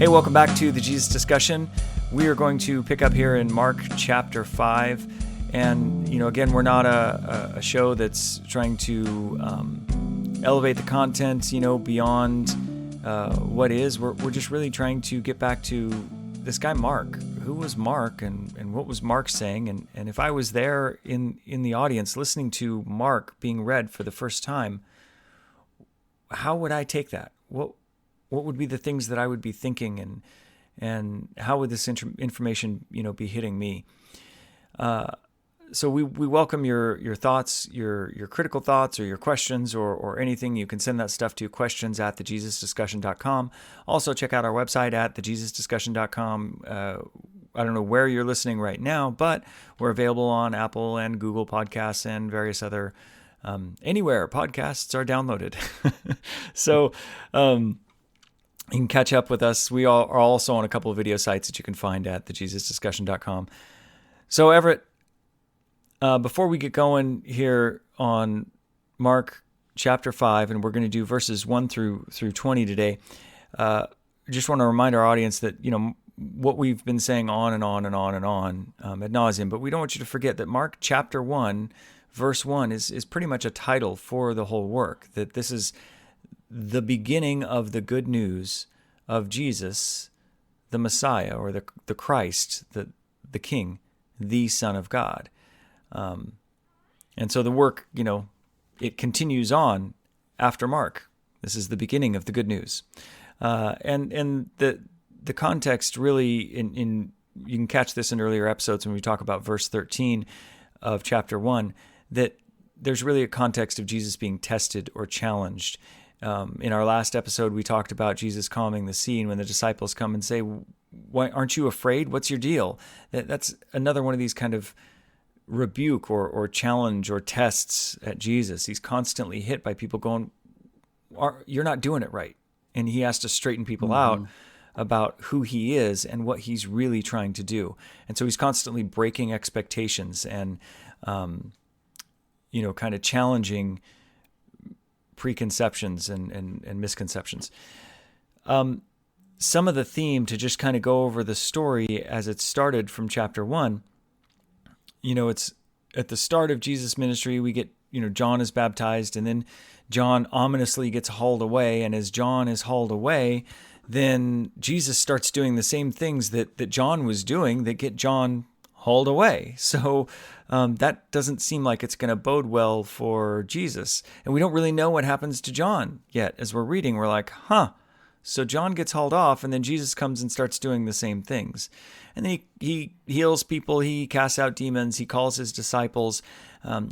Hey, welcome back to the Jesus Discussion. We are going to pick up here in Mark chapter 5. And, again, we're not a show that's trying to elevate the content, beyond what is. We're just really trying to get back to this guy, Mark. Who was Mark and what was Mark saying? And if I was there in the audience listening to Mark being read for the first time, how would I take that? What would be the things that I would be thinking, and how would this information, be hitting me? So we welcome your thoughts, your critical thoughts, or your questions, or anything. You can send that stuff to questions@thejesusdiscussion.com. Also, check out our website at thejesusdiscussion.com. I don't know where you're listening right now, but we're available on Apple and Google Podcasts and various other anywhere podcasts are downloaded. So you can catch up with us. We are also on a couple of video sites that you can find at thejesusdiscussion.com. So Everett, before we get going here on Mark chapter 5, and we're going to do verses 1 through 20 today, just want to remind our audience that, what we've been saying on and on and on and on ad nauseum, but we don't want you to forget that Mark chapter 1, verse 1 is pretty much a title for the whole work, that this is the beginning of the good news of Jesus, the Messiah, or the Christ, the King, the Son of God. And so the work, it continues on after Mark. This is the beginning of the good news. And the context really, in you can catch this in earlier episodes when we talk about verse 13 of chapter 1, that there's really a context of Jesus being tested or challenged. In our last episode, we talked about Jesus calming the sea, and when the disciples come and say, "Why aren't you afraid? What's your deal?" That's another one of these kind of rebuke or challenge or tests at Jesus. He's constantly hit by people going, "You're not doing it right." And he has to straighten people out about who he is and what he's really trying to do. And so he's constantly breaking expectations and, kind of challenging preconceptions and misconceptions. Some of the theme, to just kind of go over the story as it started from chapter 1, it's at the start of Jesus' ministry, we get, John is baptized, and then John ominously gets hauled away. And as John is hauled away, then Jesus starts doing the same things that John was doing that get John hauled away. So that doesn't seem like it's going to bode well for Jesus. And we don't really know what happens to John yet. As we're reading, we're like, so John gets hauled off, and then Jesus comes and starts doing the same things. And then he heals people, he casts out demons, he calls his disciples,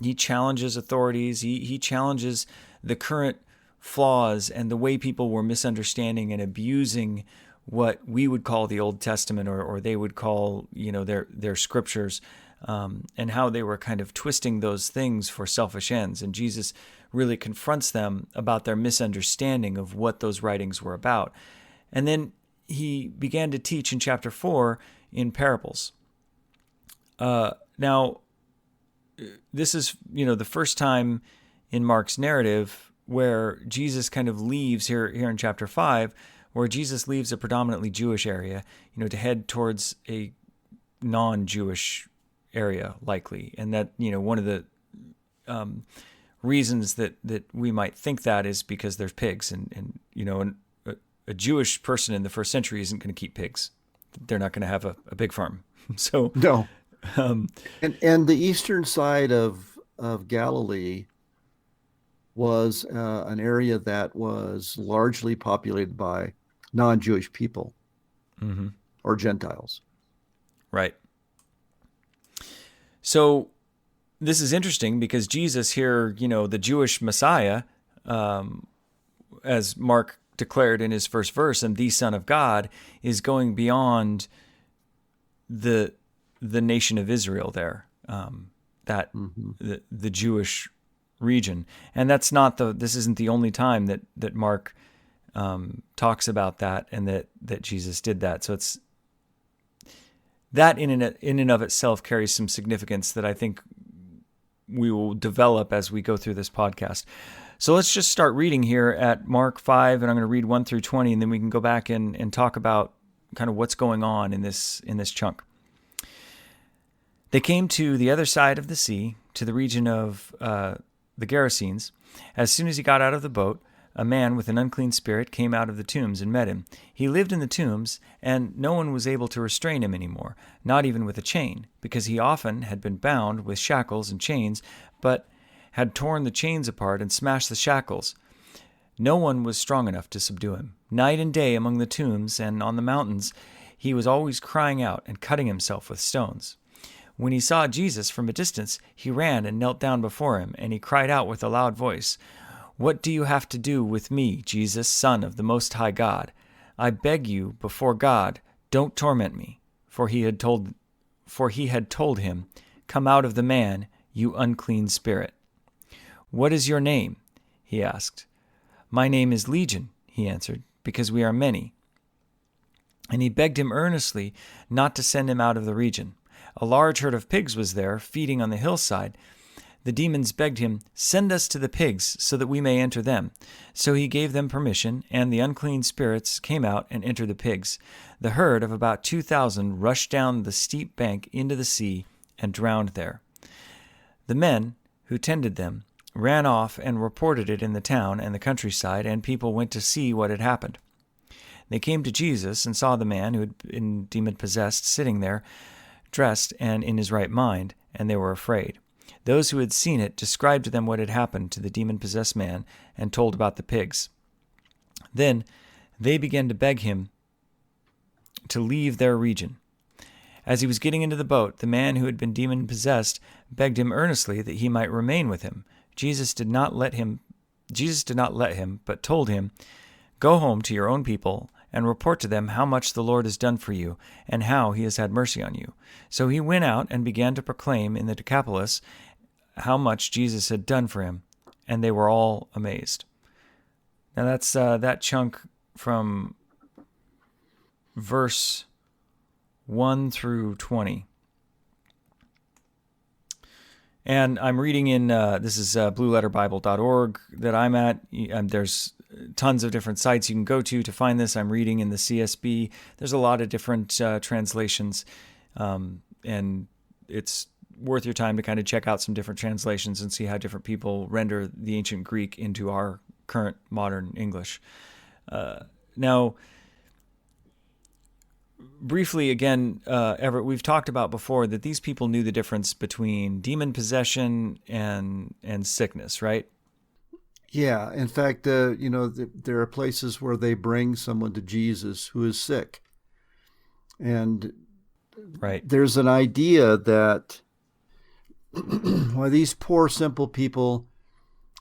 he challenges authorities, he challenges the current flaws and the way people were misunderstanding and abusing what we would call the Old Testament, or they would call, their scriptures, and how they were kind of twisting those things for selfish ends. And Jesus really confronts them about their misunderstanding of what those writings were about. And then he began to teach in chapter 4 in parables. Now, this is, the first time in Mark's narrative where Jesus kind of leaves here in chapter 5, where Jesus leaves a predominantly Jewish area, to head towards a non-Jewish area, likely. And that, one of the reasons that we might think that is because there's pigs, and a Jewish person in the first century isn't going to keep pigs. They're not going to have a pig farm. So no. And the eastern side of Galilee was an area that was largely populated by non-Jewish people or Gentiles. Right. So this is interesting because Jesus here, the Jewish Messiah, as Mark declared in his first verse, and the Son of God, is going beyond the nation of Israel there, the Jewish region. And that's not this isn't the only time that Mark talks about that, and that Jesus did that. So it's that in and of itself carries some significance that I think we will develop as we go through this podcast. So let's just start reading here at Mark 5, and I'm going to read 1 through 20, and then we can go back and talk about kind of what's going on in this chunk. They came to the other side of the sea, to the region of the Gerasenes. As soon as he got out of the boat, a man with an unclean spirit came out of the tombs and met him. He lived in the tombs, and no one was able to restrain him anymore, not even with a chain, because he often had been bound with shackles and chains, but had torn the chains apart and smashed the shackles. No one was strong enough to subdue him. Night and day among the tombs and on the mountains, he was always crying out and cutting himself with stones. When he saw Jesus from a distance, he ran and knelt down before him, and he cried out with a loud voice, "What do you have to do with me, Jesus, Son of the Most High God? I beg you, before God, don't torment me." For he had told him, "Come out of the man, you unclean spirit." "What is your name?" he asked. "My name is Legion," he answered, "because we are many." And he begged him earnestly not to send him out of the region. A large herd of pigs was there, feeding on the hillside. The demons begged him, "Send us to the pigs, so that we may enter them." So he gave them permission, and the unclean spirits came out and entered the pigs. The herd of about 2,000 rushed down the steep bank into the sea and drowned there. The men who tended them ran off and reported it in the town and the countryside, and people went to see what had happened. They came to Jesus and saw the man who had been demon-possessed sitting there, dressed and in his right mind, and they were afraid. Those who had seen it described to them what had happened to the demon-possessed man and told about the pigs. Then they began to beg him to leave their region. As he was getting into the boat, the man who had been demon-possessed begged him earnestly that he might remain with him. Jesus did not let him, but told him, "Go home to your own people and report to them how much the Lord has done for you and how he has had mercy on you." So he went out and began to proclaim in the Decapolis how much Jesus had done for him, and they were all amazed. Now that's that chunk from verse 1 through 20. And I'm reading in, this is blueletterbible.org that I'm at. There's tons of different sites you can go to find this. I'm reading in the CSB. There's a lot of different translations, and it's worth your time to kind of check out some different translations and see how different people render the ancient Greek into our current modern English. Now, briefly again, Everett, we've talked about before that these people knew the difference between demon possession and sickness, right? Yeah. In fact, there are places where they bring someone to Jesus who is sick. And right. There's an idea that these poor, simple people,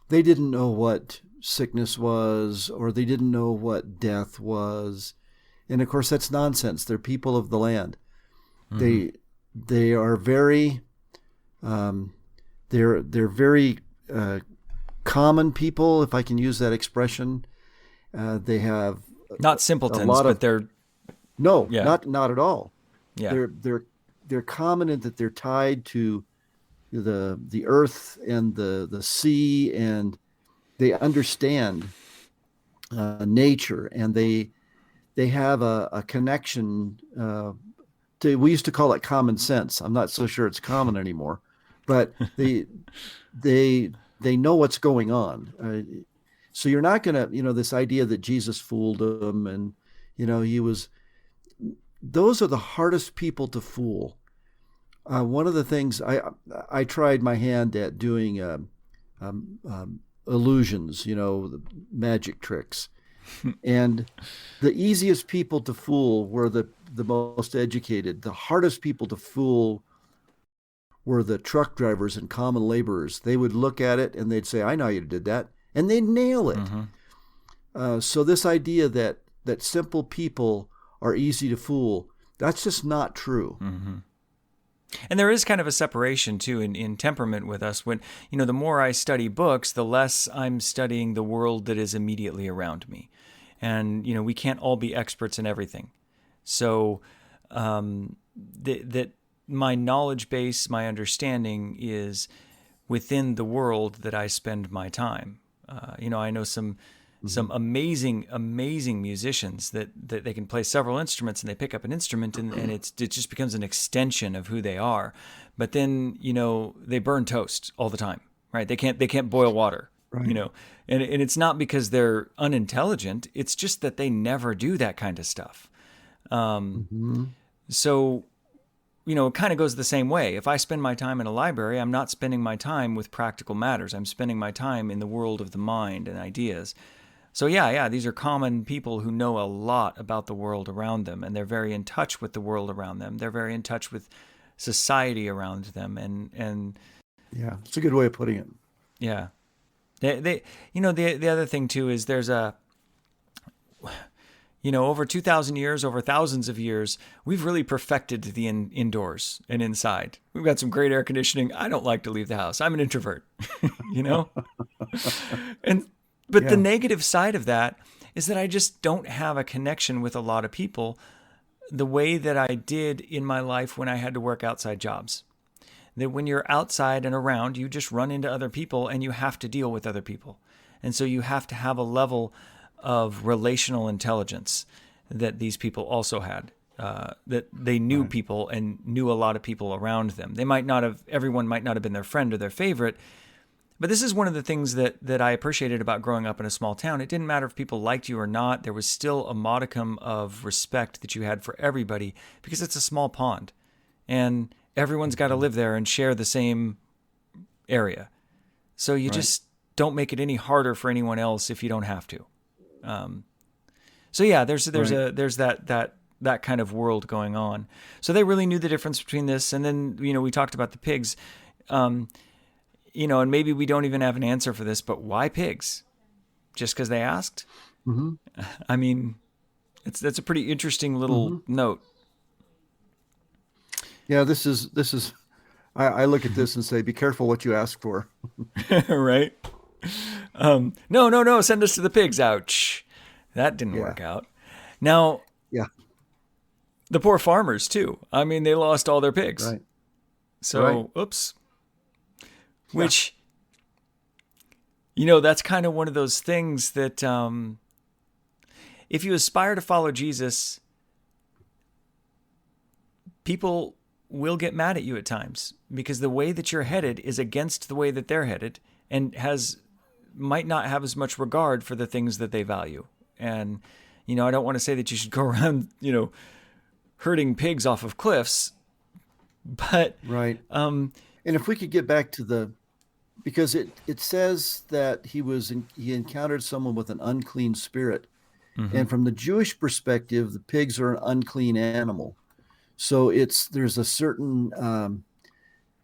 they didn't know what sickness was, or they didn't know what death was. And of course, that's nonsense. They're people of the land. Mm-hmm. They are very, they're very common people, if I can use that expression. They have not simpletons, but they're not at all. Yeah, they're common in that they're tied to the earth and the sea, and they understand nature, and they have a connection we used to call it common sense. I'm not so sure it's common anymore, but they know what's going on. So you're not going to, this idea that Jesus fooled them, and, those are the hardest people to fool. One of the things I tried my hand at doing illusions, magic tricks. And the easiest people to fool were the most educated. The hardest people to fool were the truck drivers and common laborers. They would look at it and they'd say, "I know how you did that," and they'd nail it. Mm-hmm. So this idea that simple people are easy to fool, that's just not true. Mm-hmm. And there is kind of a separation, too, in temperament with us. When, the more I study books, the less I'm studying the world that is immediately around me. And, we can't all be experts in everything. So that my knowledge base, my understanding is within the world that I spend my time. I know some some amazing, amazing musicians that they can play several instruments, and they pick up an instrument, and it just becomes an extension of who they are. But then, they burn toast all the time, right? They can't boil water, Right. and it's not because they're unintelligent. It's just that they never do that kind of stuff. Mm-hmm. So, it kind of goes the same way. If I spend my time in a library, I'm not spending my time with practical matters. I'm spending my time in the world of the mind and ideas. So yeah, these are common people who know a lot about the world around them, and they're very in touch with the world around them. They're very in touch with society around them, and Yeah, it's a good way of putting it. yeah, they the other thing too is there's over 2,000 years, over thousands of years, we've really perfected the indoors and inside. We've got some great air conditioning. I don't like to leave the house. I'm an introvert, But the negative side of that is that I just don't have a connection with a lot of people the way that I did in my life when I had to work outside jobs. That when you're outside and around, you just run into other people and you have to deal with other people. And so you have to have a level of relational intelligence that these people also had, that they knew people and knew a lot of people around them. Everyone might not have been their friend or their favorite, but this is one of the things that I appreciated about growing up in a small town. It didn't matter if people liked you or not. There was still a modicum of respect that you had for everybody because it's a small pond and everyone's got to live there and share the same area. So you just don't make it any harder for anyone else if you don't have to. So yeah, there's that kind of world going on. So they really knew the difference between this. And then, we talked about the pigs, and maybe we don't even have an answer for this, but why pigs? Just because they asked? Mm-hmm. I mean, that's a pretty interesting little note. Yeah, this is, I look at this and say, be careful what you ask for. Right? No, send us to the pigs. Ouch. That didn't work out. Now, the poor farmers too. I mean, they lost all their pigs. Right. So, oops. Which, that's kind of one of those things that if you aspire to follow Jesus, people will get mad at you at times because the way that you're headed is against the way that they're headed and might not have as much regard for the things that they value. And, I don't want to say that you should go around, herding pigs off of cliffs, but... Right. And if we could get back to because it says that he encountered someone with an unclean spirit. Mm-hmm. And from the Jewish perspective, the pigs are an unclean animal. So there's a certain,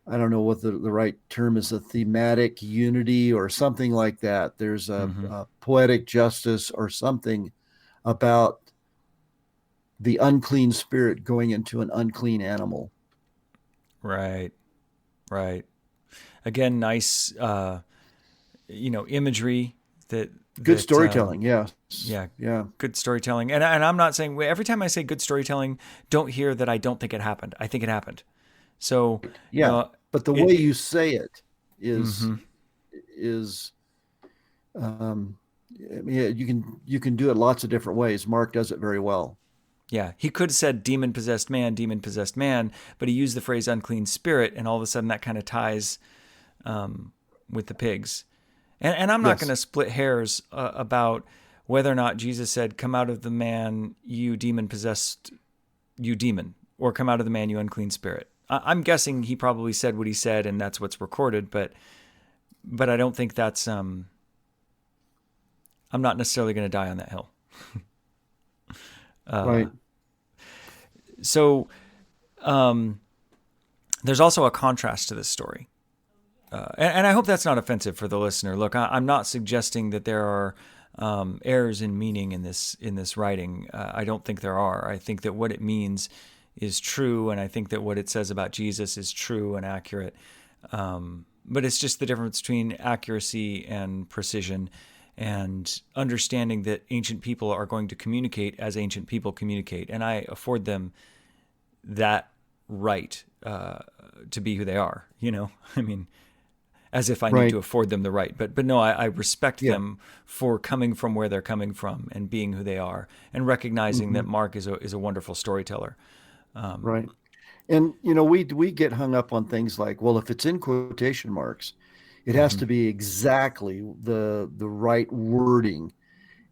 I don't know what the right term is, a thematic unity or something like that. There's a poetic justice or something about the unclean spirit going into an unclean animal. Right. Again, nice, imagery Good storytelling. Yeah. Good storytelling. And I'm not saying, every time I say good storytelling, don't hear that I don't think it happened. I think it happened. So, but the way you say it is, you can do it lots of different ways. Mark does it very well. Yeah. He could have said demon possessed man, but he used the phrase unclean spirit. And all of a sudden that kind of ties, with the pigs. And I'm not going to split hairs about whether or not Jesus said, come out of the man, you demon-possessed, you demon, or come out of the man, you unclean spirit. I'm guessing he probably said what he said, and that's what's recorded, but I don't think that's... I'm not necessarily going to die on that hill. Right. So there's also a contrast to this story. And I hope that's not offensive for the listener. Look, I'm not suggesting that there are errors in meaning in this writing. I don't think there are. I think that what it means is true, and I think that what it says about Jesus is true and accurate. But it's just the difference between accuracy and precision, and understanding that ancient people are going to communicate as ancient people communicate, and I afford them that right to be who they are. I mean, as if I need Right. to afford them the right. But no, I respect Yeah. them for coming from where they're coming from and being who they are, and recognizing Hmm. that Mark is a wonderful storyteller. Right. And we get hung up on things like, well, if it's in quotation marks, it has Hmm. to be exactly the right wording.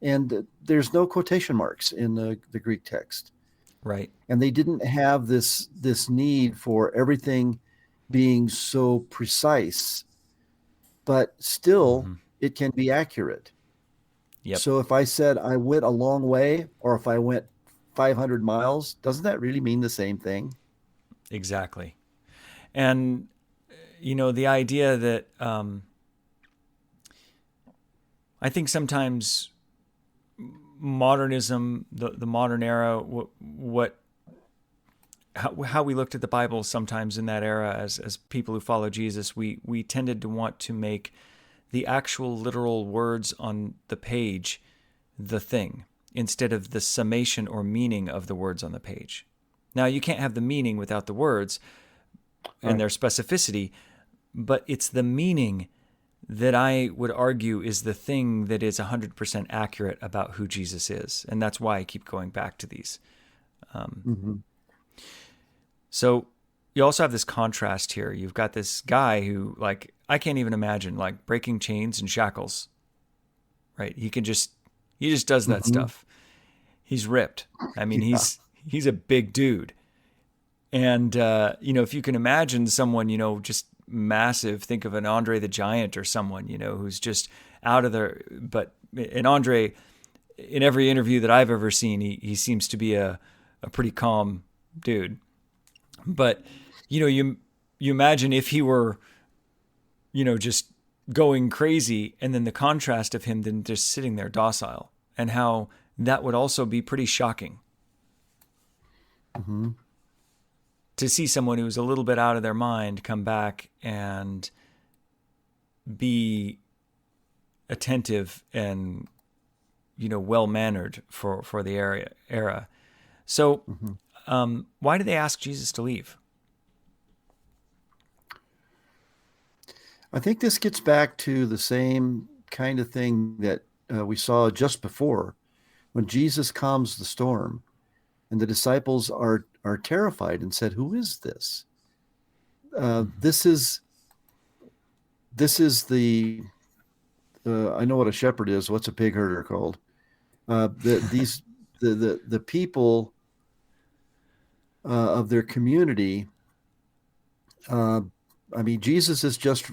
And there's no quotation marks in the Greek text. Right. And they didn't have this need for everything being so precise, but still Hmm. it can be accurate. Yep. So if I said I went a long way, or if I went 500 miles, doesn't that really mean the same thing? Exactly. And the idea that I think sometimes modernism, the modern era, how we looked at the Bible sometimes in that era as people who follow Jesus, we tended to want to make the actual literal words on the page the thing instead of the summation or meaning of the words on the page. Now, you can't have the meaning without the words and Right. their specificity, but it's the meaning that I would argue is the thing that is 100% accurate about who Jesus is. And that's why I keep going back to these. Hmm. So you also have this contrast here. You've got this guy who, like, I can't even imagine, like, breaking chains and shackles, right? He just does that Hmm. stuff. He's ripped. I mean, Yeah. he's a big dude. And, if you can imagine someone, just massive, think of an Andre the Giant or someone, who's just out of there. But in Andre, in every interview that I've ever seen, he seems to be a pretty calm dude. But, you imagine if he were, just going crazy, and then the contrast of him then just sitting there docile, and how that would also be pretty shocking Hmm. to see someone who's a little bit out of their mind come back and be attentive and well mannered for the era. So Hmm. why did they ask Jesus to leave? I think this gets back to the same kind of thing that we saw just before when Jesus calms the storm and the disciples are terrified and said, "Who is this?" Uh, Mm-hmm. this is this is the I know what a shepherd is. What's a pig herder called? The people of their community. Uh, I mean, Jesus has just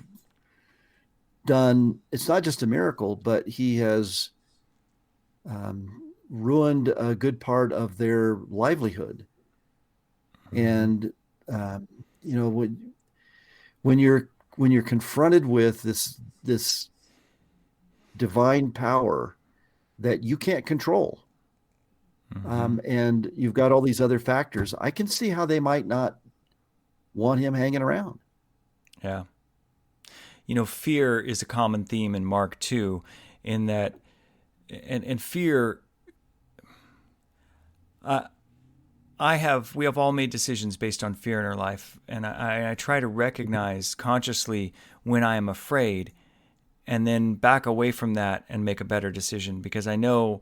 done. It's not just a miracle, but he has ruined a good part of their livelihood. Mm-hmm. And um, you know when you're confronted with this divine power that you can't control, Mm-hmm. and you've got all these other factors, I can see how they might not want him hanging around. Yeah. Fear is a common theme in Mark 2, in that, and fear, uh, we have all made decisions based on fear in our life. And I try to recognize consciously when I am afraid, and then back away from that and make a better decision, because I know,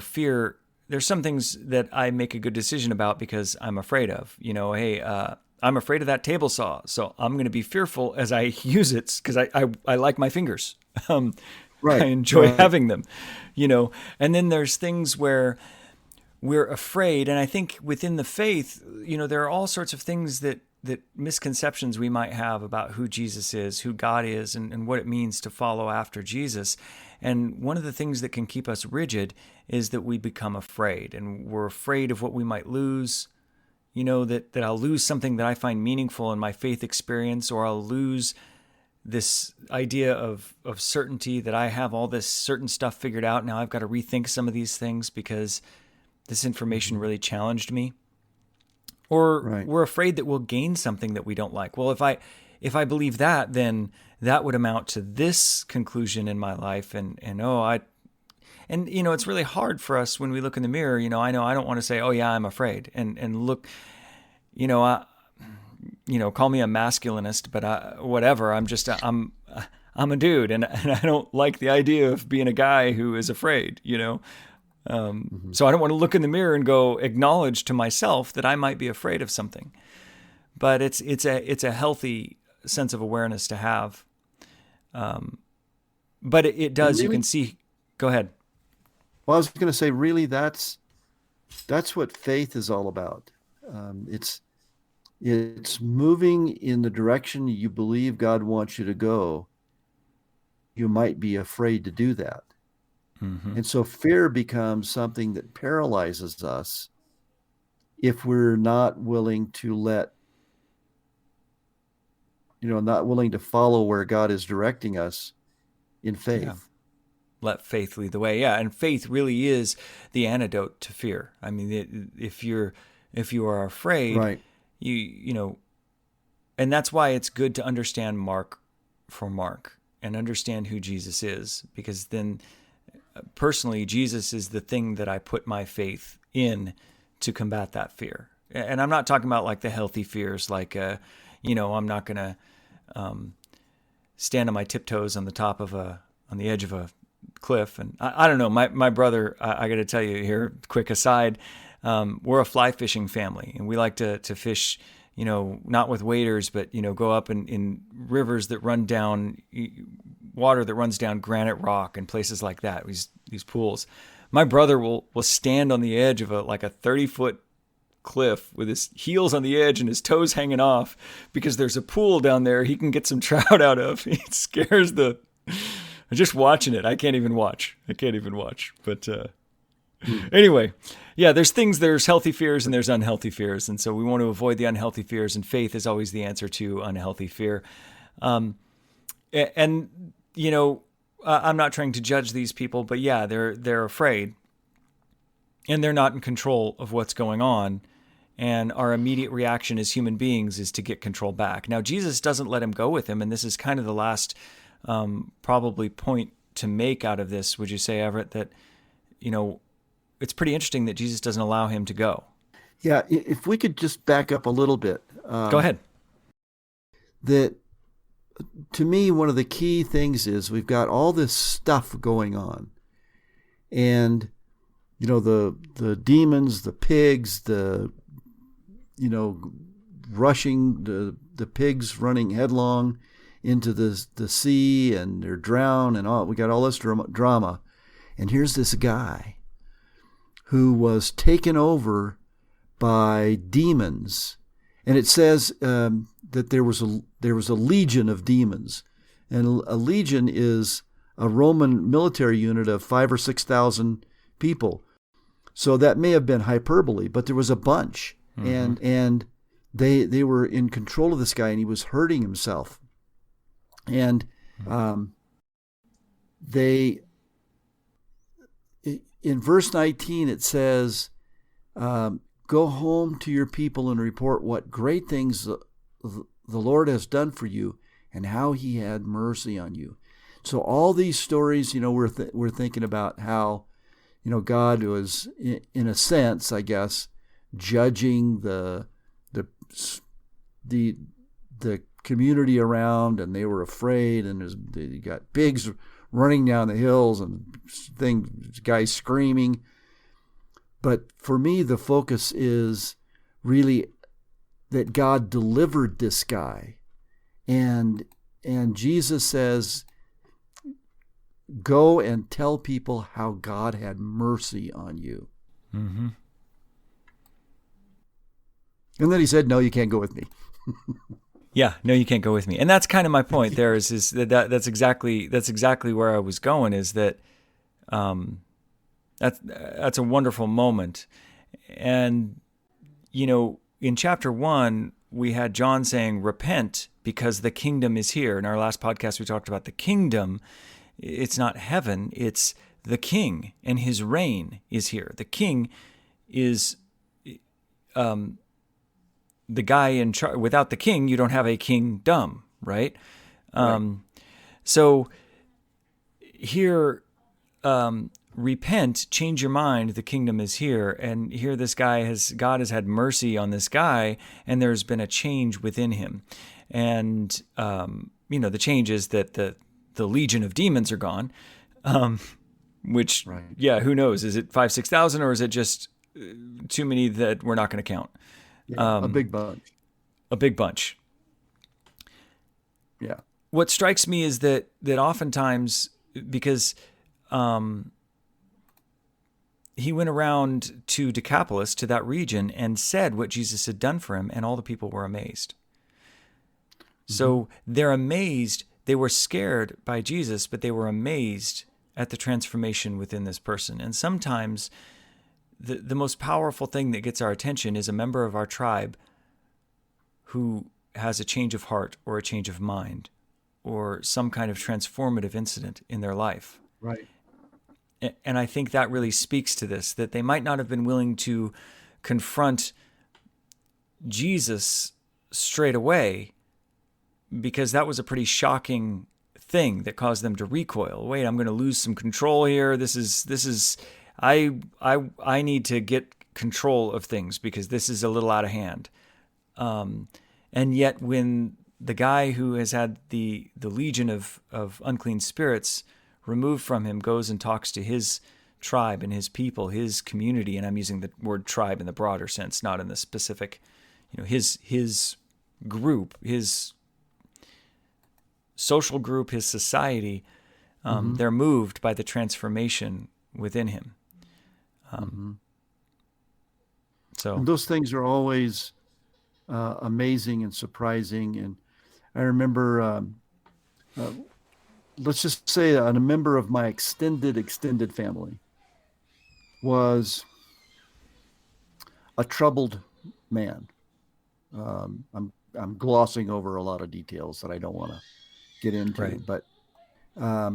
fear, there's some things that I make a good decision about because I'm afraid of. Hey, I'm afraid of that table saw, so I'm going to be fearful as I use it because I like my fingers. Um, I Right, enjoy right. having them, And then there's things where we're afraid, and I think within the faith, there are all sorts of things that misconceptions we might have about who Jesus is, who God is, and what it means to follow after Jesus. And one of the things that can keep us rigid is that we become afraid, and we're afraid of what we might lose. That I'll lose something that I find meaningful in my faith experience, or I'll lose this idea of certainty that I have all this certain stuff figured out. Now I've got to rethink some of these things because this information Mhm. really challenged me. Or Right. we're afraid that we'll gain something that we don't like. Well, if I believe that, then that would amount to this conclusion in my life, and oh, it's really hard for us when we look in the mirror. I know I don't want to say, oh yeah, I'm afraid, and look, you know, I, call me a masculinist, but whatever. I'm a dude, and I don't like the idea of being a guy who is afraid, So I don't want to look in the mirror and go acknowledge to myself that I might be afraid of something. But it's a healthy sense of awareness to have. But it does. Really, you can see. Go ahead. Well, I was going to say, really, that's what faith is all about. It's moving in the direction you believe God wants you to go. You might be afraid to do that. Mm-hmm. And so fear becomes something that paralyzes us if we're not willing to not willing to follow where God is directing us in faith. Yeah. Let faith lead the way. Yeah, and faith really is the antidote to fear. I mean, if you are afraid, right, and that's why it's good to understand Mark and understand who Jesus is, because then personally, Jesus is the thing that I put my faith in to combat that fear. And I'm not talking about like the healthy fears, like, I'm not going to stand on my tiptoes on the edge of a cliff. And I don't know, my brother, I got to tell you here, quick aside, we're a fly fishing family, and we like to fish, not with waders, but, go up in rivers that run down, water that runs down granite rock and places like that, these pools. My brother will stand on the edge of a 30-foot cliff with his heels on the edge and his toes hanging off because there's a pool down there he can get some trout out of. It scares just watching it. I can't even watch. But anyway, yeah, there's healthy fears and there's unhealthy fears. And so we want to avoid the unhealthy fears, and faith is always the answer to unhealthy fear. I'm not trying to judge these people, but yeah, they're afraid and they're not in control of what's going on. And our immediate reaction as human beings is to get control back. Now, Jesus doesn't let him go with him. And this is kind of the last probably point to make out of this. Would you say, Everett, that, it's pretty interesting that Jesus doesn't allow him to go? Yeah. If we could just back up a little bit. Go ahead. That, to me, one of the key things is we've got all this stuff going on. And, the demons, the pigs, rushing, the pigs running headlong into the sea, and they're drowned and all. We got all this drama. And here's this guy who was taken over by demons. And it says that there was a legion of demons. And a legion is a Roman military unit of 5,000 or 6,000 people. So that may have been hyperbole, but there was a bunch. Mm-hmm. And they were in control of this guy, and he was hurting himself. And in verse 19, it says, go home to your people and report what great things the Lord has done for you and how he had mercy on you. So all these stories, we're thinking about how, God was, in a sense, I guess, judging the community around, and they were afraid, and you got pigs running down the hills and guys screaming. But for me, the focus is really that God delivered this guy, and Jesus says, go and tell people how God had mercy on you. Mm-hmm. And then he said, no, you can't go with me. Yeah, no, you can't go with me. And that's kind of my point there is that's exactly where I was going, is that that's a wonderful moment. And, in chapter 1, we had John saying, repent because the kingdom is here. In our last podcast, we talked about the kingdom. It's not heaven, it's the king, and his reign is here. The king is the guy in charge. Without the king, you don't have a kingdom, right? Right. So here, repent, change your mind, the kingdom is here. And here God has had mercy on this guy, and there's been a change within him. And, the change is that the legion of demons are gone, which, Right. yeah, who knows? Is it 5,000, 6,000, or is it just too many that we're not going to count? Yeah, a big bunch. A big bunch. Yeah. What strikes me is that oftentimes, because he went around to Decapolis, to that region, and said what Jesus had done for him, and all the people were amazed. Mm-hmm. So they're amazed. They were scared by Jesus, but they were amazed at the transformation within this person. And sometimes the most powerful thing that gets our attention is a member of our tribe who has a change of heart or a change of mind or some kind of transformative incident in their life. Right. And I think that really speaks to this, that they might not have been willing to confront Jesus straight away because that was a pretty shocking thing that caused them to recoil. Wait, I'm going to lose some control here. I need to get control of things because this is a little out of hand. And yet when the guy who has had the legion of unclean spirits removed from him goes and talks to his tribe and his people, his community, and I'm using the word tribe in the broader sense, not in the specific, his group, his social group, his society, they're moved by the transformation within him. So And those things are always amazing and surprising. And I remember, let's just say a member of my extended family was a troubled man. I'm glossing over a lot of details that I don't want to get into, Right. but I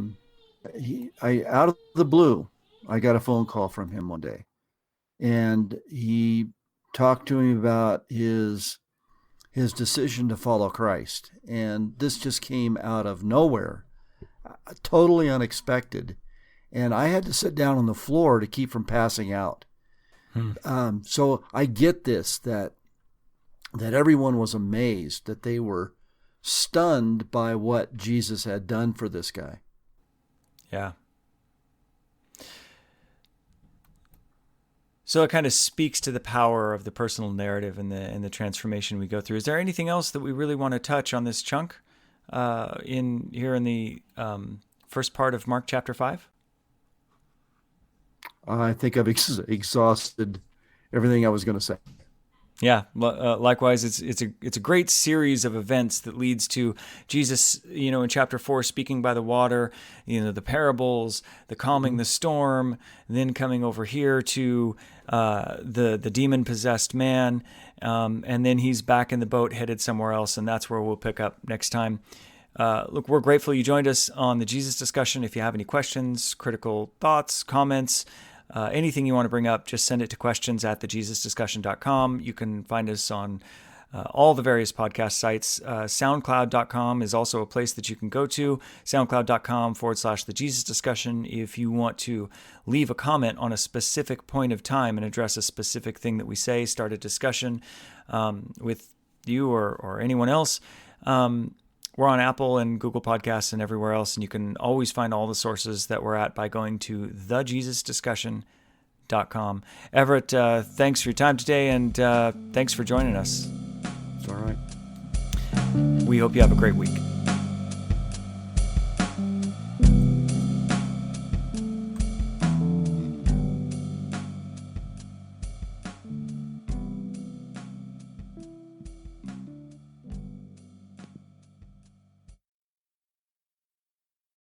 out of the blue, I got a phone call from him one day, and he talked to me about his decision to follow Christ, and this just came out of nowhere, totally unexpected, and I had to sit down on the floor to keep from passing out. So I get this, that everyone was amazed, that they were stunned by what Jesus had done for this guy. Yeah. So it kind of speaks to the power of the personal narrative and the transformation we go through. Is there anything else that we really want to touch on this chunk in the first part of Mark chapter 5? I think I've exhausted everything I was going to say. Yeah, likewise, it's a great series of events that leads to Jesus, in chapter 4, speaking by the water, the parables, the calming the storm, then coming over here to the demon-possessed man, and then he's back in the boat headed somewhere else, and that's where we'll pick up next time. Look, we're grateful you joined us on the Jesus Discussion. If you have any questions, critical thoughts, comments, anything you want to bring up, just send it to questions@thejesusdiscussion.com. You can find us on all the various podcast sites. SoundCloud.com is also a place that you can go to. SoundCloud.com/thejesusdiscussion. If you want to leave a comment on a specific point of time and address a specific thing that we say, start a discussion with you or anyone else. We're on Apple and Google Podcasts and everywhere else, and you can always find all the sources that we're at by going to thejesusdiscussion.com. Everett, thanks for your time today, and thanks for joining us. It's all right. We hope you have a great week.